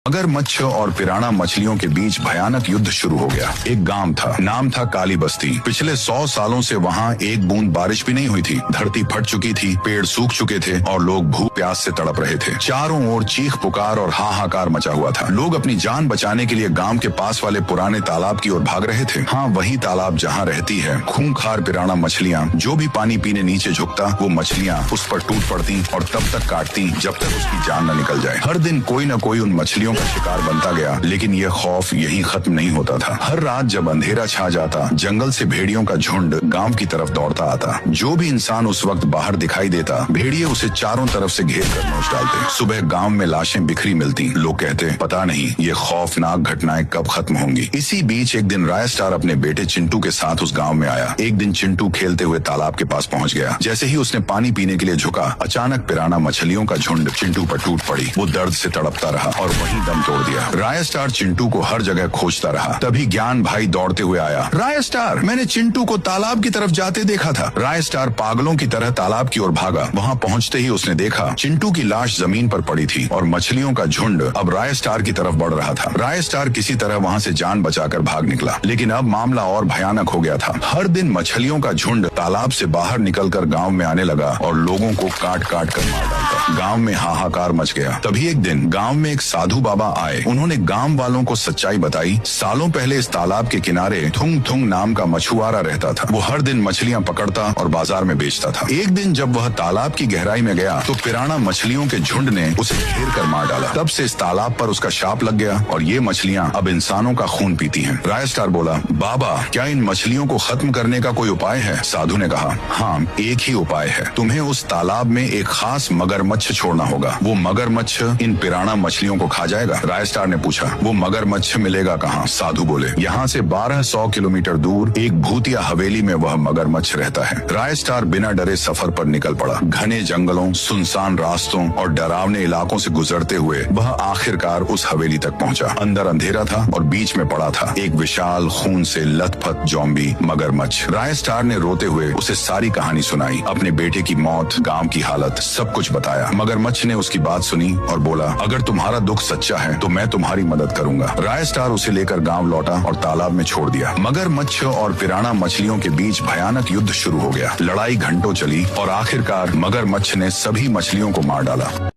मगरमच्छ और पिराना मछलियों के बीच भयानक युद्ध शुरू हो गया। एक गांव था, नाम था काली बस्ती। पिछले 100 सालों से वहाँ एक बूंद बारिश भी नहीं हुई थी। धरती फट चुकी थी, पेड़ सूख चुके थे और लोग भूख प्यास से तड़प रहे थे। चारों ओर चीख पुकार और हाहाकार मचा हुआ था। लोग अपनी जान बचाने के लिए गांव के पास वाले पुराने तालाब की ओर भाग रहे थे। हाँ, वही तालाब जहाँ रहती है खूंखार पिराना मछलियाँ। जो भी पानी पीने नीचे झुकता, वो मछलियाँ उस पर टूट पड़ती और तब तक काटती जब तक उसकी जान न निकल जाए। हर दिन कोई न कोई उन मछलियों का शिकार बनता गया, लेकिन यह खौफ यहीं खत्म नहीं होता था। हर रात जब अंधेरा छा जाता, जंगल से भेड़ियों का झुंड गांव की तरफ दौड़ता आता। जो भी इंसान उस वक्त बाहर दिखाई देता, भेड़िए उसे चारों तरफ से घेर कर नोच डालते। सुबह गांव में लाशें बिखरी मिलती। लोग कहते, पता नहीं ये खौफनाक घटनाएं कब खत्म होंगी। इसी बीच एक दिन राय स्टार अपने बेटे चिंटू के साथ उस गाँव में आया। एक दिन चिंटू खेलते हुए तालाब के पास पहुँच गया। जैसे ही उसने पानी पीने के लिए झुका, अचानक पिराना मछलियों का झुंड चिंटू पर टूट पड़ी। वो दर्द से तड़पता रहा और वहीं दम तोड़ दिया। राय स्टार चिंटू को हर जगह खोजता रहा। तभी ज्ञान भाई दौड़ते हुए आया। राय स्टार, मैंने चिंटू को तालाब की तरफ जाते देखा था। राय स्टार पागलों की तरह तालाब की ओर भागा। वहाँ पहुँचते ही उसने देखा चिंटू की लाश जमीन पर पड़ी थी और मछलियों का झुंड अब राय स्टार की तरफ बढ़ रहा था। राय स्टार किसी तरह वहाँ से जान बचाकर भाग निकला, लेकिन अब मामला और भयानक हो गया था। हर दिन मछलियों का झुंड तालाब से बाहर निकलकर गाँव में आने लगा और लोगों को काट काट कर मार डालता। गाँव में हाहाकार मच गया। तभी एक दिन गाँव में एक साधु बाबा आए। उन्होंने गांव वालों को सच्चाई बताई। सालों पहले इस तालाब के किनारे थुंग थुंग नाम का मछुआरा रहता था। वो हर दिन मछलियां पकड़ता और बाजार में बेचता था। एक दिन जब वह तालाब की गहराई में गया तो पिराना मछलियों के झुंड ने उसे घेर कर मार डाला। तब से इस तालाब पर उसका शाप लग गया और ये मछलियां अब इंसानों का खून पीती हैं। राय स्टार बोला, बाबा क्या इन मछलियों को खत्म करने का कोई उपाय है? साधु ने कहा, हाँ, एक ही उपाय है। तुम्हें उस तालाब में एक खास मगरमच्छ छोड़ना होगा। वो मगरमच्छ इन पिराना मछलियों को खा जाएगा। राय स्टार ने पूछा, वो मगरमच्छ मिलेगा कहाँ? साधु बोले, यहाँ से 1200 किलोमीटर दूर एक भूतिया हवेली में वह मगरमच्छ रहता है। राय स्टार बिना डरे सफर पर निकल पड़ा। घने जंगलों, सुनसान रास्तों और डरावने इलाकों से गुजरते हुए वह आखिरकार उस हवेली तक पहुँचा। अंदर अंधेरा था और बीच में पड़ा था एक विशाल खून से लथपथ ज़ॉम्बी मगरमच्छ। राय स्टार ने रोते हुए उसे सारी कहानी सुनाई। अपने बेटे की मौत, गाँव की हालत, सब कुछ बताया। मगरमच्छ ने उसकी बात सुनी और बोला, अगर तुम्हारा दुख सच्चा है तो मैं तुम्हारी मदद करूंगा। राय स्टार उसे लेकर गांव लौटा और तालाब में छोड़ दिया। मगरमच्छ और पिराना मछलियों के बीच भयानक युद्ध शुरू हो गया। लड़ाई घंटों चली और आखिरकार मगरमच्छ ने सभी मछलियों को मार डाला।